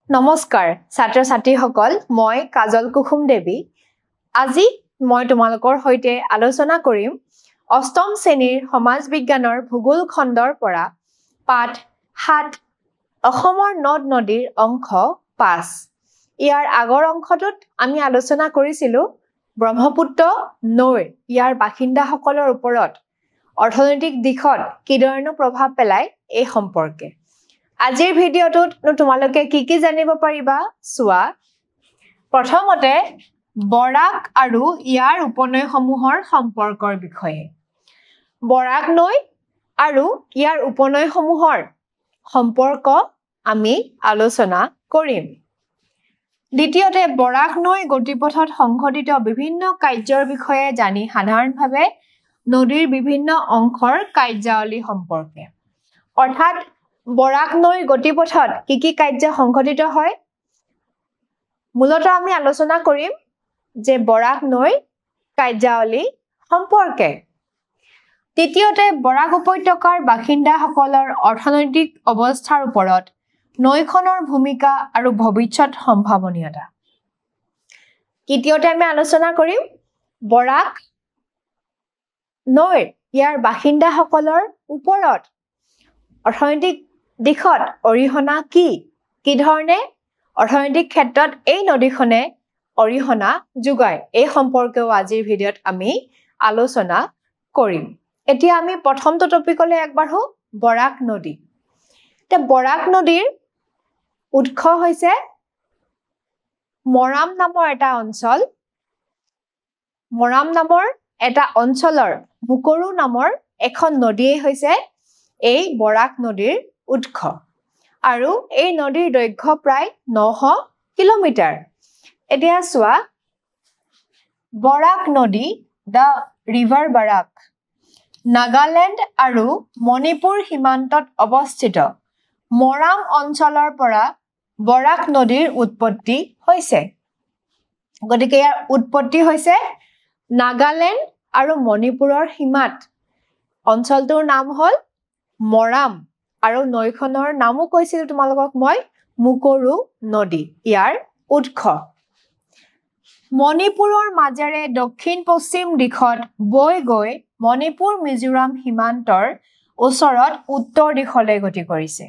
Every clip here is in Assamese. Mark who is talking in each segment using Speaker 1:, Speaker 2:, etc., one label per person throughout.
Speaker 1: নমস্কাৰ ছাত্ৰ ছাত্ৰীসকল মই কাজল কুসুম দেৱী আজি মই তোমালোকৰ সৈতে আলোচনা কৰিম অষ্টম শ্ৰেণীৰ সমাজ বিজ্ঞানৰ ভূগোল খণ্ডৰ পৰা পাঠ 7 অসমৰ নদ নদীৰ অংশ 5 ইয়াৰ আগৰ অংশটোত আমি আলোচনা কৰিছিলো ব্ৰহ্মপুত্ৰ নৈৰ ইয়াৰ বাসিন্দাসকলৰ ওপৰত অৰ্থনৈতিক দিশত কিধৰণৰ প্ৰভাৱ পেলায় এই সম্পৰ্কে আজিৰ ভিডিঅ'টোত তোমালোকে কি জানিব পাৰিবা চোৱা প্ৰথমতে বৰাক আৰু ইয়াৰ উপনৈসমূহৰ সম্পৰ্কৰ বিষয়ে বৰাক নৈ আৰু ইয়াৰ উপনৈসমূহৰ সম্পৰ্ক আমি আলোচনা কৰিম দ্বিতীয়তে বৰাক নৈ গতিপথত সংঘটিত বিভিন্ন কাৰ্যৰ বিষয়ে জানি সাধাৰণভাৱে নদীৰ বিভিন্ন অংশৰ কাৰ্যাৱলী সম্পৰ্কে অৰ্থাৎ বৰাক নৈ গতিপথত কি কাৰ্য সংঘটিত হয় মূলত আমি আলোচনা কৰিম যে বৰাক নৈ কাৰ্যাৱলী সম্পৰ্কে তৃতীয়তে বৰাক উপত্যকাৰ বাসিন্দাসকলৰ অৰ্থনৈতিক অৱস্থাৰ ওপৰত নৈখনৰ ভূমিকা আৰু ভৱিষ্যত সম্ভাৱনীয়তা তৃতীয়তে আমি আলোচনা কৰিম বৰাক নৈ ইয়াৰ বাসিন্দাসকলৰ ওপৰত অৰ্থনৈতিক দিশত অৰিহণা কি ধৰণে অৰ্থনৈতিক ক্ষেত্ৰত এই নদীখনে অৰিহণা যোগায় এই সম্পৰ্কেও আজিৰ ভিডিঅ'ত আমি আলোচনা কৰিম এতিয়া আমি প্ৰথমটো টপিকলৈ আগবাঢ়ো বৰাক নদী তে বৰাক নদীৰ উৎস হৈছে মৰাম নামৰ এটা অঞ্চল মৰাম নামৰ এটা অঞ্চলৰ মুকৰু নামৰ এখন নদীয়ে হৈছে এই বৰাক নদীৰ উৎস আৰু এই নদীৰ দৈৰ্ঘ্য প্ৰায় 900 কিলোমিটাৰ এতিয়া চোৱা বৰাক নদী দা ৰিভাৰ বৰাক নাগালেণ্ড আৰু মণিপুৰ সীমান্তত অৱস্থিত মৰাম অঞ্চলৰ পৰা বৰাক নদীৰ উৎপত্তি হৈছে গতিকে ইয়াৰ উৎপত্তি হৈছে নাগালেণ্ড আৰু মণিপুৰৰ সীমাত অঞ্চলটোৰ নাম হ'ল মৰাম আৰু নৈখনৰ নামো কৈছিল তোমালোকক মই মুকৰু নদী ইয়াৰ উৎস মণিপুৰৰ মাজেৰে দক্ষিণ পশ্চিম দিশত বৈ গৈ মণিপুৰ মিজোৰাম সীমান্তৰ ওচৰত উত্তৰ দিশলৈ গতি কৰিছে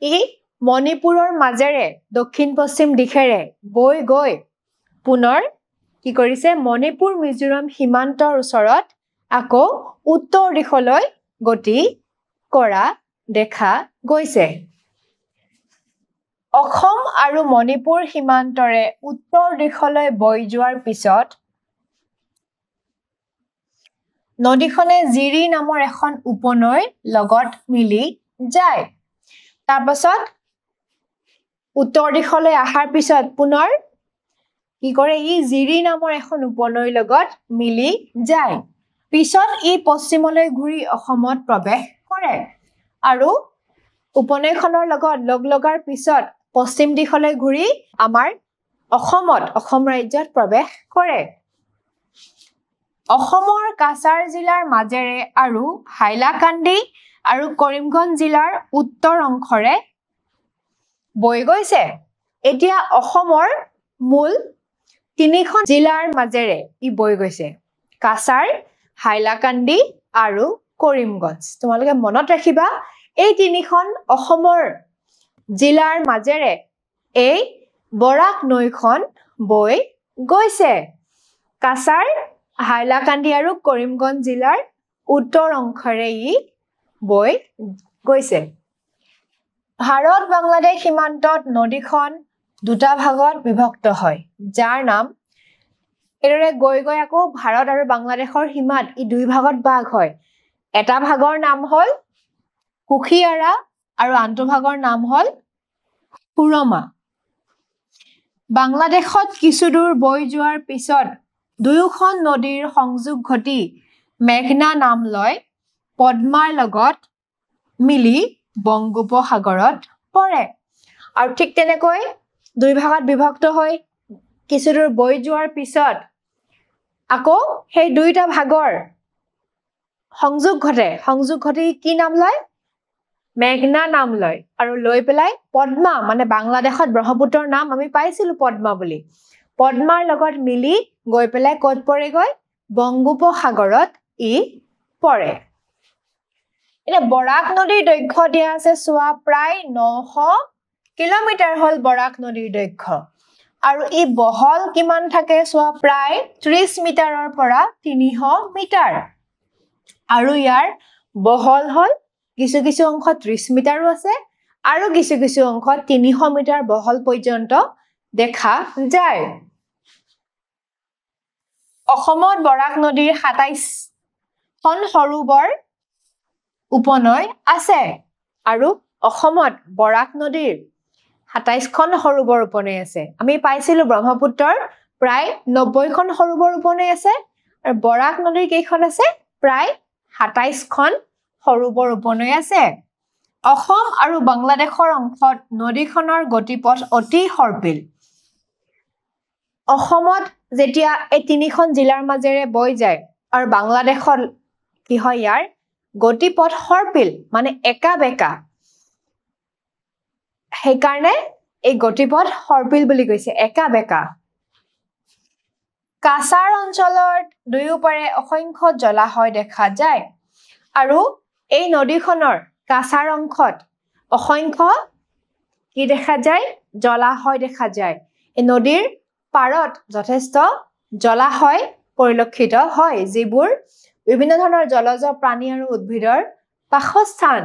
Speaker 1: ই মণিপুৰৰ মাজেৰে দক্ষিণ পশ্চিম দিশেৰে বৈ গৈ পুনৰ কি কৰিছে মণিপুৰ মিজোৰাম সীমান্তৰ ওচৰত আকৌ উত্তৰ দিশলৈ গতি কৰা দেখা গৈছে অসম আৰু মণিপুৰ সীমান্তৰে উত্তৰ দিশলৈ বৈ যোৱাৰ পিছত নদীখনে জিৰি নামৰ এখন উপনৈৰ লগত মিলি যায় তাৰ পাছত উত্তৰ দিশলৈ অহাৰ পিছত পুনৰ কি কৰে ই জিৰি নামৰ এখন উপনৈৰ লগত মিলি যায় পিছত ই পশ্চিমলৈ ঘূৰি অসমত প্ৰৱেশ কৰে আৰু উপনৈখনৰ লগত লগাৰ পিছত পশ্চিম দিশলৈ ঘূৰি আমাৰ অসম ৰাজ্যত প্ৰৱেশ কৰে অসমৰ কাছাৰ জিলাৰ মাজেৰে আৰু হাইলাকান্দি আৰু কৰিমগঞ্জ জিলাৰ উত্তৰ অংশৰে বৈ গৈছে এতিয়া অসমৰ মূল তিনিখন জিলাৰ মাজেৰে ই বৈ গৈছে কাছাৰ হাইলাকান্দি আৰু কৰিমগঞ্জ তোমালোকে মনত ৰাখিবা এই তিনিখন অসমৰ জিলাৰ মাজেৰে এই বৰাক নৈখন বৈ গৈছে কাছাৰ হাইলাকান্দি আৰু কৰিমগঞ্জ জিলাৰ উত্তৰ অংশৰে ই বৈ গৈছে ভাৰত বাংলাদেশ সীমান্তত নদীখন দুটা ভাগত বিভক্ত হয় যাৰ নাম এৰে গৈ আকৌ ভাৰত আৰু বাংলাদেশৰ সীমাত ই দুই ভাগত ভাগ হয় এটা ভাগৰ নাম হ'ল কুখিয়াৰা আৰু আনটো ভাগৰ নাম হ'ল পুৰমা বাংলাদেশত কিছু দূৰ বৈ যোৱাৰ পিছত দুয়োখন নদীৰ সংযোগ ঘটি মেঘনা নাম লয় পদ্মাৰ লগত মিলি বংগোপসাগৰত পৰে আৰু ঠিক তেনেকৈ দুই ভাগত বিভক্ত হৈ কিছু দূৰ বৈ যোৱাৰ পিছত আকৌ সেই দুইটা ভাগৰ সংযোগ ঘটে কি নাম লয় মেঘনা নাম লয় আৰু লৈ পেলাই পদ্মা মানে বাংলাদেশত ব্ৰহ্মপুত্ৰৰ নাম আমি পাইছিলো পদ্মা বুলি পদ্মাৰ লগত মিলি গৈ পেলাই ক'ত পৰেগৈ বংগোপসাগৰত ই পৰে এনে বৰাক নদীৰ দৈৰ্ঘ্য দিয়া আছে চোৱা প্ৰায় 900 কিলোমিটাৰ হল বৰাক নদীৰ দৈৰ্ঘ্য আৰু ই বহল কিমান থাকে চোৱা প্ৰায় 30 মিটাৰৰ পৰা 300 মিটাৰ আৰু ইয়াৰ বহল হল কিছু কিছু অংশ 30 মিটাৰো আছে আৰু কিছু কিছু অংশ 300 মিটাৰ বহল পৰ্যন্ত দেখা যায় অসমত বৰাক নদীৰ 27 খন সৰোবৰ উপনৈ আছে আৰু অসমত বৰাক নদীৰ 27 খন সৰোবৰ উপনৈ আছে আমি পাইছিলো ব্ৰহ্মপুত্ৰৰ প্ৰায় 90 খন সৰোবৰ উপনৈ আছে আৰু বৰাক নদীৰ কেইখন আছে প্ৰায় 27 খন সৰোবৰ উপনৈ আছে অসম আৰু বাংলাদেশৰ অংশত নদীখনৰ গতিপথ অতি সৰ্পিল অসমত যেতিয়া এই তিনিখন জিলাৰ মাজেৰে বৈ যায় আৰু বাংলাদেশত কি হয় ইয়াৰ গতিপথ সৰ্পিল মানে একা বেকা সেইকাৰণে এই গতিপথ সৰ্পিল বুলি কৈছে একা বেকা কাছাৰ অঞ্চলত দুয়োপাৰে অসংখ্য জলাশয় দেখা যায় আৰু এই নদীখনৰ কাছাৰ অংশত অসংখ্য কি দেখা যায় জলাশয় দেখা যায় এই নদীৰ পাৰত যথেষ্ট জলাশয় পৰিলক্ষিত হয় যিবোৰ বিভিন্ন ধৰণৰ জলজ প্ৰাণী আৰু উদ্ভিদৰ বাসস্থান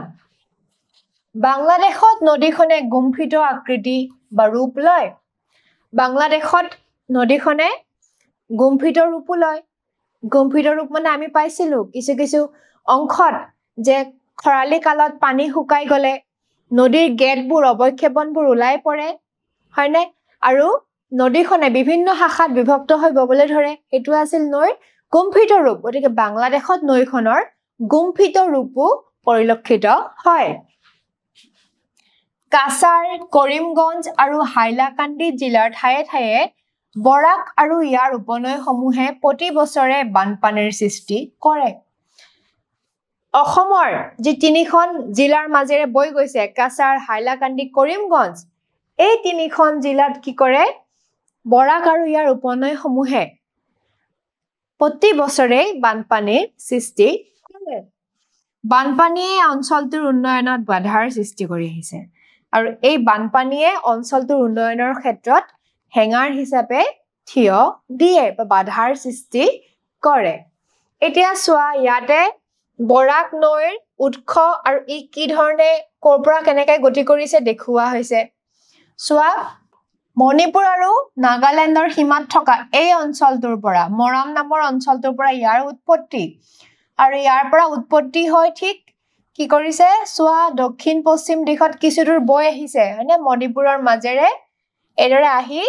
Speaker 1: বাংলাদেশত নদীখনে গুম্ফিত আকৃতি বা ৰূপ লয় বাংলাদেশত নদীখনে গুম্ফিত ৰূপ লয় গুম্ফিত ৰূপ মানে আমি পাইছিলো কিছু কিছু অংশত যে খৰালি কালত পানী শুকাই গলে নদীৰ গেটবোৰ অৱক্ষেপনবোৰ ওলাই পৰে হয়নে আৰু নদীখনে বিভিন্ন শাখাত বিভক্ত হৈ ববলৈ ধৰে এটো আছিল নৈৰ গুম্ফিত ৰূপ গতিকে বাংলাদেশত নৈখনৰ গুম্ফিত ৰূপো পৰিলক্ষিত হয় কাছাৰ কৰিমগঞ্জ আৰু হাইলাকান্দি জিলাৰ ঠায়ে ঠায়ে বৰাক আৰু ইয়াৰ উপনৈসমূহে প্ৰতি বছৰে বানপানীৰ সৃষ্টি কৰে অসমৰ যি তিনিখন জিলাৰ মাজেৰে বৈ গৈছে কাছাৰ হাইলাকান্দি কৰিমগঞ্জ এই তিনিখন জিলাত কি কৰে বৰাক আৰু ইয়াৰ উপনৈসমূহে প্ৰতি বছৰে বানপানীৰ সৃষ্টি কৰে বানপানীয়ে অঞ্চলটোৰ উন্নয়নত বাধাৰ সৃষ্টি কৰি আহিছে আৰু এই বানপানীয়ে অঞ্চলটোৰ উন্নয়নৰ ক্ষেত্ৰত হেঙাৰ হিচাপে থিয় দিয়ে বা বাধাৰ সৃষ্টি কৰে এতিয়া চোৱা ইয়াতে বৰাক নৈৰ উৎস আৰু ই কি ধৰণে কৰ পৰা কেনেকৈ গতি কৰিছে দেখুওৱা হৈছে চোৱা মণিপুৰ আৰু নাগালেণ্ডৰ সীমাত থকা এই অঞ্চলটোৰ পৰা মৰাম নামৰ অঞ্চলটোৰ পৰা ইয়াৰ উৎপত্তি আৰু ইয়াৰ পৰা উৎপত্তি হৈ ঠিক কি কৰিছে চোৱা দক্ষিণ পশ্চিম দিশত কিছু দূৰ বৈ আহিছে হয়নে মণিপুৰৰ মাজেৰে এদৰে আহি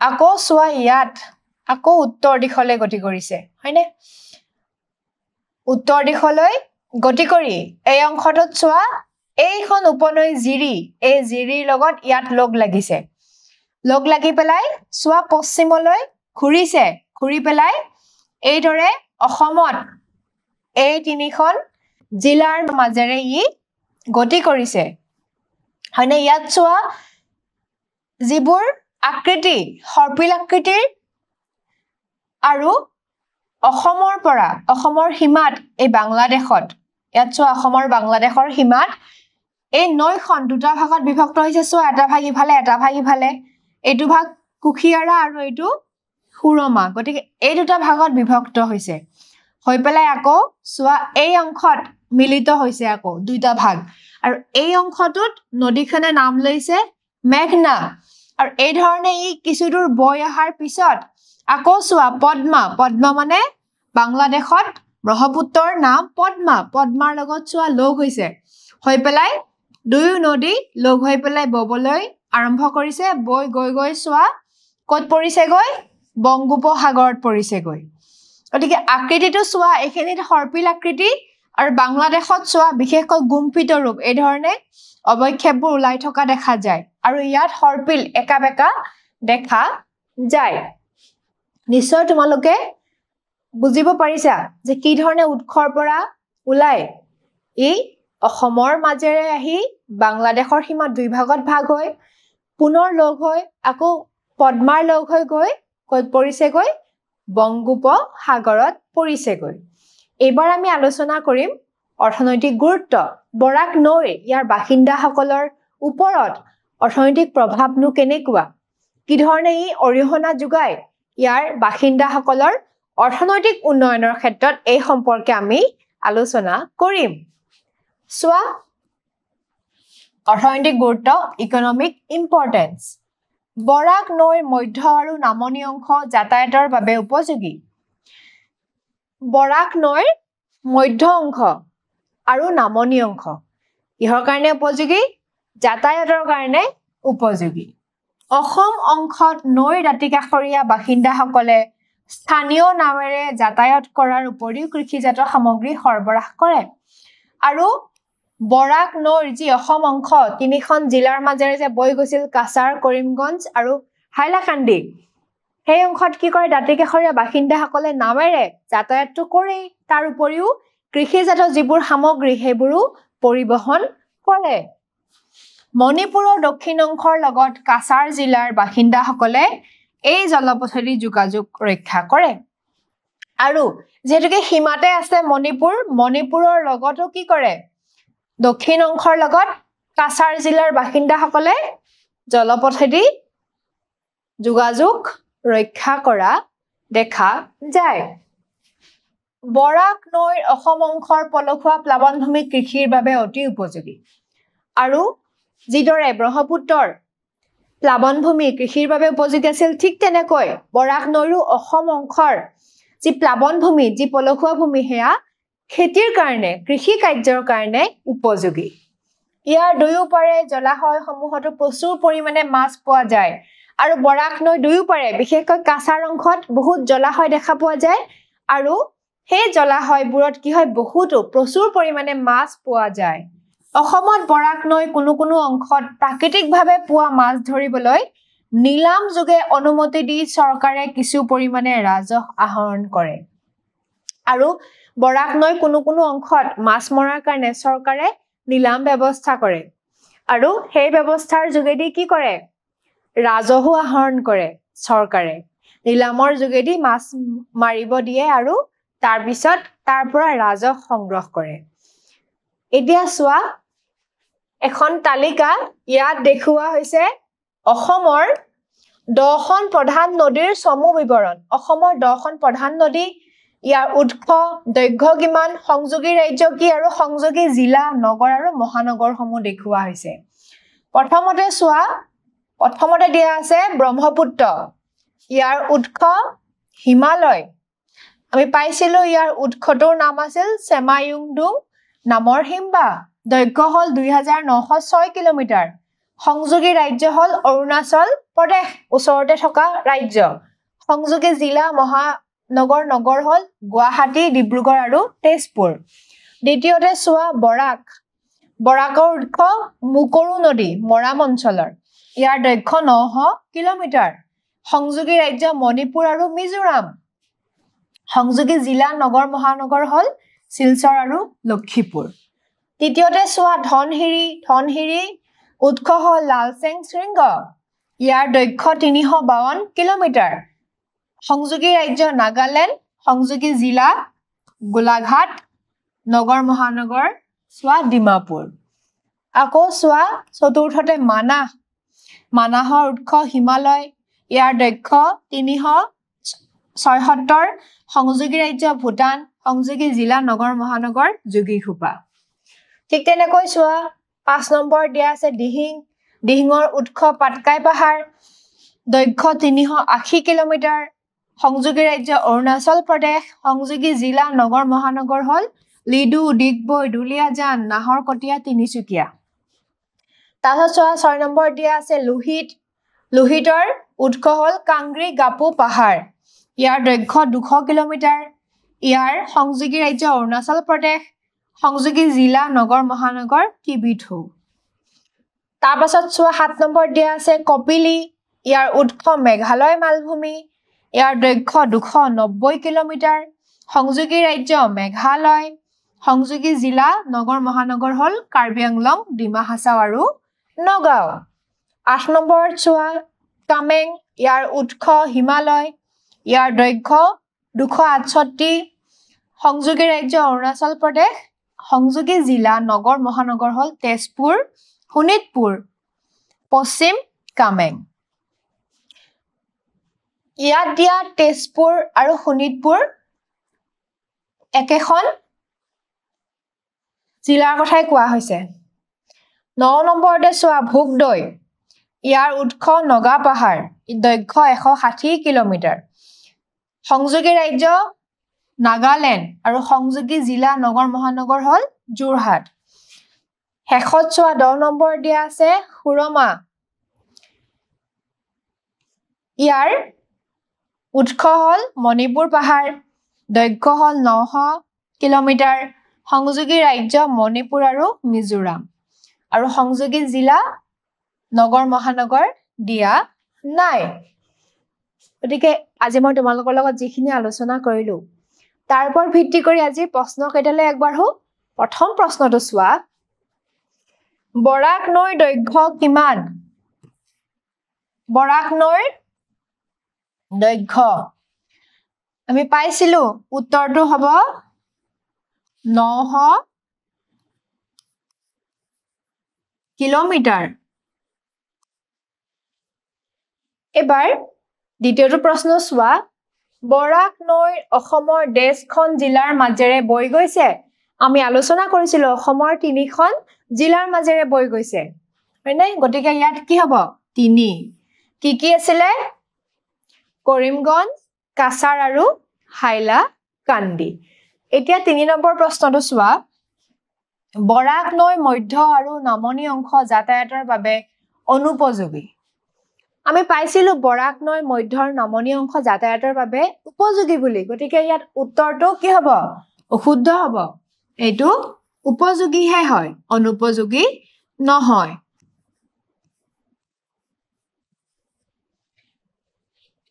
Speaker 1: আকৌ চোৱা ইয়াত আকৌ উত্তৰ দিশলৈ গতি কৰিছে হয়নে উত্তৰ দিশলৈ গতি কৰি এই অংশটোত চোৱা এইখন উপনৈ জিৰি এই জিৰিৰ লগত ইয়াত লগ লাগিছে লগ লাগি পেলাই চোৱা পশ্চিমলৈ ঘূৰিছে ঘূৰি পেলাই এইদৰে অসমত এই তিনিখন জিলাৰ মাজেৰে ই গতি কৰিছে হয়নে ইয়াত চোৱা যিবোৰ আকৃতি সৰ্পিল আকৃতিৰ আৰু অসমৰ পৰা অসমৰ সীমাত এই বাংলাদেশত ইয়াত চোৱা অসমৰ বাংলাদেশৰ সীমাত এই নৈখন দুটা ভাগত বিভক্ত হৈছে চোৱা এটা ভাগ ইফালে এটা ভাগ ইফালে এইটো ভাগ কুখিয়াৰা আৰু এইটো সুৰমা গতিকে এই দুটা ভাগত বিভক্ত হৈছে হৈ পেলাই আকৌ চোৱা এই অংশত মিলিত হৈছে আকৌ দুইটা ভাগ আৰু এই অংশটোত নদীখনে নাম লৈছে মেঘনা আৰু এই ধৰণে ই কিছু দূৰ বৈ অহাৰ পিছত আকৌ চোৱা পদ্মা পদ্মা মানে বাংলাদেশত ব্ৰহ্মপুত্ৰৰ নাম পদ্মা পদ্মাৰ লগত চোৱা লগ হৈছে হৈ পেলাই দুয়ো নদী লগ হৈ পেলাই ববলৈ আৰম্ভ কৰিছে বৈ গৈ গৈ চোৱা ক'ত পৰিছেগৈ বংগোপসাগৰত পৰিছেগৈ গতিকে আকৃতিটো চোৱা এইখিনিত সৰ্পিল আকৃতি আৰু বাংলাদেশত চোৱা বিশেষকৈ গুম্ফিত ৰূপ এই ধৰণে অৱক্ষেপবোৰ ওলাই থকা দেখা যায় আৰু ইয়াত সৰ্পিল একা বেকা দেখা যায় নিশ্চয় তোমালোকে বুজিব পাৰিছা যে কি ধৰণে উৎসৰ পৰা ওলাই ই অসমৰ মাজেৰে আহি বাংলাদেশৰ সীমা দুই ভাগত ভাগ হৈ পুনৰ লগ হৈ আকৌ পদ্মাৰ লগ হৈ গৈ ক'ত পৰিছেগৈ বংগোপসাগৰত পৰিছেগৈ এইবাৰ আমি আলোচনা কৰিম অৰ্থনৈতিক গুৰুত্ব বৰাক নৈৰ ইয়াৰ বাসিন্দাসকলৰ ওপৰত অৰ্থনৈতিক প্ৰভাৱনো কেনেকুৱা কি ধৰণে ই অৰিহণা যোগায় ইয়াৰ বাসিন্দাসকলৰ অৰ্থনৈতিক উন্নয়নৰ ক্ষেত্ৰত এই সম্পৰ্কে আমি আলোচনা কৰিম সোৱা অৰ্থনৈতিক গুৰুত্ব ইকনমিক ইম্পৰ্টেন্স বৰাক নৈৰ মধ্য আৰু নামনি অংশ যাতায়াতৰ বাবে উপযোগী বৰাক নৈৰ মধ্য অংশ আৰু নামনি অংশ ইহৰ কাৰণে উপযোগী যাতায়াতৰ কাৰণে উপযোগী অসম অংশত নৈৰ দাঁতিকাষৰীয়া বাসিন্দাসকলে স্থানীয় নামেৰে যাতায়াত কৰাৰ উপৰিও কৃষিজাত সামগ্ৰী সৰবৰাহ কৰে আৰু বৰাক নৈৰ যি অসম অংশ তিনিখন জিলাৰ মাজেৰে যে বৈ গৈছিল কাছাৰ কৰিমগঞ্জ আৰু হাইলাকান্দি সেই অংশত কি কৰে দাঁতিকাষৰীয়া বাসিন্দাসকলে নামেৰে যাতায়াতটো কৰে তাৰ উপৰিও কৃষিজাত যিবোৰ সামগ্ৰী সেইবোৰো পৰিবহণ কৰে মণিপুৰৰ দক্ষিণ অংশৰ লগত কাছাৰ জিলাৰ বাসিন্দাসকলে এই জলপথেদি যোগাযোগ ৰক্ষা কৰে আৰু যেহেতুকে সীমাতে আছে মণিপুৰৰ লগতো কি কৰে দক্ষিণ অংশৰ লগত কাছাৰ জিলাৰ বাসিন্দাসকলে জলপথেদি যোগাযোগ ৰক্ষা কৰা দেখা যায় বৰাক নৈৰ অসম অংশৰ পলসুৱা প্লাৱনভূমি কৃষিৰ বাবে অতি উপযোগী আৰু যিদৰে ব্ৰহ্মপুত্ৰৰ প্লাৱনভূমি কৃষিৰ বাবে উপযোগী আছিল ঠিক তেনেকৈ বৰাক নৈৰো অসম অংশৰ যি প্লাৱনভূমি যি পলসুৱা ভূমি সেয়া খেতিৰ কাৰণে কৃষি কাৰ্যৰ কাৰণে উপযোগী ইয়াৰ দুয়োপাৰে জলাশয়সমূহতো প্ৰচুৰ পৰিমাণে মাছ পোৱা যায় আৰু বৰাক নৈ দুয়োপাৰে বিশেষকৈ কাছাৰ অংশত বহুত জলাশয় দেখা পোৱা যায় আৰু সেই জলাশয়বোৰত কি হয় বহুতো প্ৰচুৰ পৰিমাণে মাছ পোৱা যায় অসমত বৰাক নৈ কোনো অংশত প্ৰাকৃতিকভাৱে পোৱা মাছ ধৰিবলৈ নিলাম যোগে অনুমতি দি চৰকাৰে কিছু পৰিমাণে ৰাজহ আহৰণ কৰে আৰু বৰাক নৈ কোনো অংশত মাছ মৰাৰ কাৰণে চৰকাৰে নিলাম ব্যৱস্থা কৰে আৰু সেই ব্যৱস্থাৰ যোগেদি কি কৰে ৰাজহো আহৰণ কৰে চৰকাৰে নিলামৰ যোগেদি মাছ মাৰিব দিয়ে আৰু তাৰ পিছত তাৰ পৰা ৰাজহ সংগ্ৰহ কৰে এতিয়া সোৱা এখন তালিকা ইয়াত দেখুওৱা হৈছে অসমৰ 10খন প্ৰধান নদীৰ চমু বিৱৰণ অসমৰ 10খন প্ৰধান নদী ইয়াৰ উৎস দৈৰ্ঘ্য কিমান সংযোগী ৰাজ্য কি আৰু সংযোগী জিলা নগৰ আৰু মহানগৰসমূহ দেখুওৱা হৈছে প্ৰথমতে সোৱা প্ৰথমতে দিয়া আছে ব্ৰহ্মপুত্ৰ ইয়াৰ উৎস হিমালয় আমি পাইছিলো ইয়াৰ উৎসটোৰ নাম আছিল সেমায়ুংডুং নামৰ হিমবা দৈৰ্ঘ্য হল 2906 কিলোমিটাৰ সংযোগী ৰাজ্য হল অৰুণাচল প্ৰদেশ ওচৰতে থকা ৰাজ্য সংযোগী জিলা নগৰ হল গুৱাহাটী ডিব্ৰুগড় আৰু তেজপুৰ দ্বিতীয়তে সোৱা বৰাকৰ উৎস মুকৰু নদী মৰাম অঞ্চলৰ ইয়াৰ দৈৰ্ঘ্য 900 কিলোমিটাৰ সংযোগী ৰাজ্য মণিপুৰ আৰু মিজোৰাম সংযোগী জিলা নগৰ মহানগৰ হল শিলচৰ আৰু লক্ষীপুৰ তৃতীয়তে সোৱা ধনহিৰি উৎস হল লালচেং শৃংগ ইয়াৰ দৈৰ্ঘ্য 352 কিলোমিটাৰ সংযোগী ৰাজ্য নাগালেণ্ড সংযোগী জিলা গোলাঘাট নগৰ মহানগৰ সোৱা ডিমাপুৰ আকৌ সোৱা চতুৰ্থতে মানাহৰ উৎস হিমালয় ইয়াৰ দৈৰ্ঘ্য 376 সংযোগী ৰাজ্য ভূটান সংযোগী জিলা নগৰ মহানগৰ যোগীঘোপা ঠিক তেনেকৈ সোৱা 5 নম্বৰ দিয়া আছে দিহিঙৰ উৎস পাটকাই পাহাৰ দৈৰ্ঘ্য 380 কিলোমিটাৰ সংযোগী ৰাজ্য অৰুণাচল প্ৰদেশ সংযোগী জিলা নগৰ মহানগৰ হল লিডু ডিগবৈ দুলিয়াজান নাহৰকটীয়া তিনিচুকীয়া তাৰপিছত 6 নম্বৰ দিয়া আছে লোহিতৰ উৎস হল কাংগ্ৰি গাপু পাহাৰ ইয়াৰ দৈৰ্ঘ্য 200 কিলোমিটাৰ ইয়াৰ সংযোগী ৰাজ্য অৰুণাচল প্ৰদেশ সংযোগী জিলা নগৰ মহানগৰ কিবিথু তাৰপিছত 7 নম্বৰ দিয়া আছে কপিলি ইয়াৰ উৎস মেঘালয় মালভূমি ইয়াৰ দৈৰ্ঘ্য 290 কিলোমিটাৰ সংযোগী ৰাজ্য মেঘালয় সংযোগী জিলা নগৰ মহানগৰ হল কাৰ্বি আংলং ডিমা হাছাও আৰু নগাঁও 8 নম্বৰত চোৱা কামেং ইয়াৰ উৎস হিমালয় ইয়াৰ দৈৰ্ঘ্য 268 সংযোগী ৰাজ্য অৰুণাচল প্ৰদেশ সংযোগী জিলা নগৰ মহানগৰ হল তেজপুৰ শোণিতপুৰ পশ্চিম কামেং ইয়াত দিয়া তেজপুৰ আৰু শোণিতপুৰ একেখন জিলাৰ কথাই কোৱা হৈছে 9 নম্বৰতে চোৱা ভোগদৈ ইয়াৰ উৎস নগা পাহাৰ দৈৰ্ঘ্য 160 কিলোমিটাৰ সংযোগী ৰাজ্য নাগালেণ্ড আৰু সংযোগী জিলা নগৰ মহানগৰ হল যোৰহাট শেষত চোৱা 10 নম্বৰ দিয়া আছে সুৰমা ইয়াৰ উৎস হল মণিপুৰ পাহাৰ দৈৰ্ঘ্য হল 900 কিলোমিটাৰ সংযোগী ৰাজ্য মণিপুৰ আৰু মিজোৰাম আৰু সংযোগী জিলা নগৰ মহানগৰ দিয়া নাই গতিকে আজি মই তোমালোকৰ লগত যিখিনি আলোচনা কৰিলো তাৰ ওপৰত ভিত্তি কৰি আজি প্ৰশ্ন কেইটালৈ একবাৰ হো প্ৰথম প্ৰশ্নটো চোৱা বৰাক নৈৰ দৈৰ্ঘ্য কিমান বৰাক নৈৰ দৈৰ্ঘ্য আমি পাইছিলো উত্তৰটো হ'ব 900 কিলোমিটাৰ এবাৰ দ্বিতীয়টো প্ৰশ্ন চোৱা বৰাক নৈৰ অসমৰ দেশখন জিলাৰ মাজেৰে বৈ গৈছে আমি আলোচনা কৰিছিলো অসমৰ 3খন জিলাৰ মাজেৰে বৈ গৈছে হয়নে গতিকে ইয়াত কি হ'ব 3 কি আছিল কৰিমগঞ্জ কাছাৰ আৰু হাইলাকান্দি এতিয়া 3 নম্বৰ প্ৰশ্নটো চোৱা বৰাক নৈ মধ্য আৰু নামনি অংশ যাতায়াতৰ বাবে অনুপযোগী আমি পাইছিলো বৰাক নৈ মধ্য আৰু নামনি অংশ যাতায়াতৰ বাবে উপযোগী বুলি গতিকে ইয়াত উত্তৰটো কি হ'ব অশুদ্ধ হ'ব এইটো উপযোগীহে হয় অনুপযোগী নহয়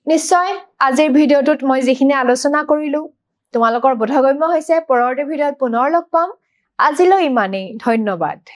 Speaker 1: নিশ্চয় আজিৰ ভিডিঅ'টোত মই যিখিনি আলোচনা কৰিলো তোমালোকৰ বোধগম্য হৈছে পৰৱৰ্তী ভিডিঅ'ত পুনৰ লগ পাম আজিলৈ ইমানেই ধন্যবাদ